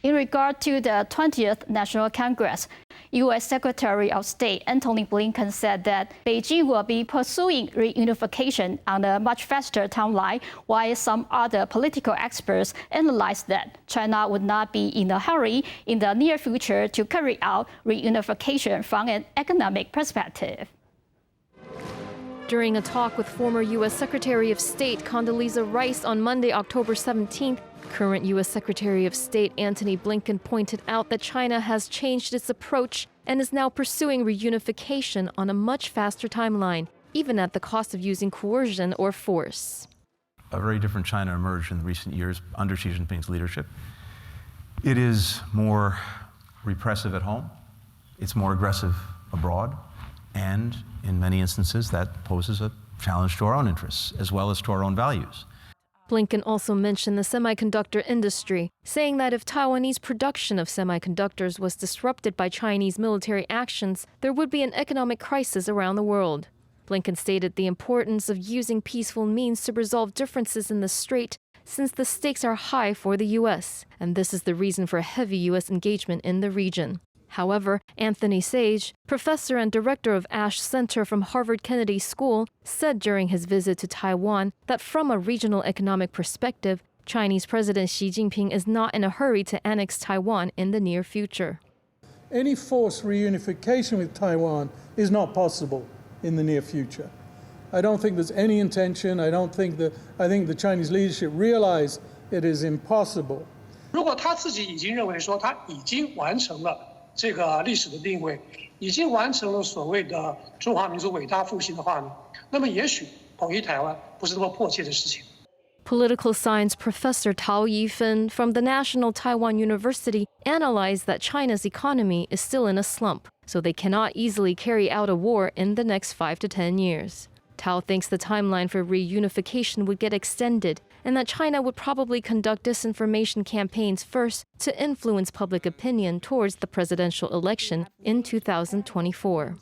In regard to the 20th National Congress, U.S. Secretary of State Antony Blinken said that Beijing will be pursuing reunification on a much faster timeline, while some other political experts analyze that China would not be in a hurry in the near future to carry out reunification from an economic perspective. During a talk with former U.S. Secretary of State Condoleezza Rice on Monday, October 17th, current U.S. Secretary of State Antony Blinken pointed out that China has changed its approach and is now pursuing reunification on a much faster timeline, even at the cost of using coercion or force. A very different China emerged in recent years under Xi Jinping's leadership. It is more repressive at home, it's more aggressive abroad, and in many instances that poses a challenge to our own interests as well as to our own values. Blinken also mentioned the semiconductor industry, saying that if Taiwanese production of semiconductors was disrupted by Chinese military actions, there would be an economic crisis around the world. Blinken stated the importance of using peaceful means to resolve differences in the strait, since the stakes are high for the U.S., and this is the reason for heavy U.S. engagement in the region. However, Anthony Sage, professor and director of Ash Center from Harvard Kennedy School, said during his visit to Taiwan that from a regional economic perspective, Chinese President Xi Jinping is not in a hurry to annex Taiwan in the near future. Any forced reunification with Taiwan is not possible in the near future. I don't think there's any intention. I think the Chinese leadership realize it is impossible. 如果他自己已经认为说他已经完成了这个历史的定位，已经完成了所谓的中华民族伟大复兴的话呢，那么也许统一台湾不是那么迫切的事情。 Political science professor Tao Yifan from the National Taiwan University analyzed that China's economy is still in a slump, so they cannot easily carry out a war in the next 5 to 10 years. Tao thinks the timeline for reunification would get extended and that China would probably conduct disinformation campaigns first to influence public opinion towards the presidential election in 2024.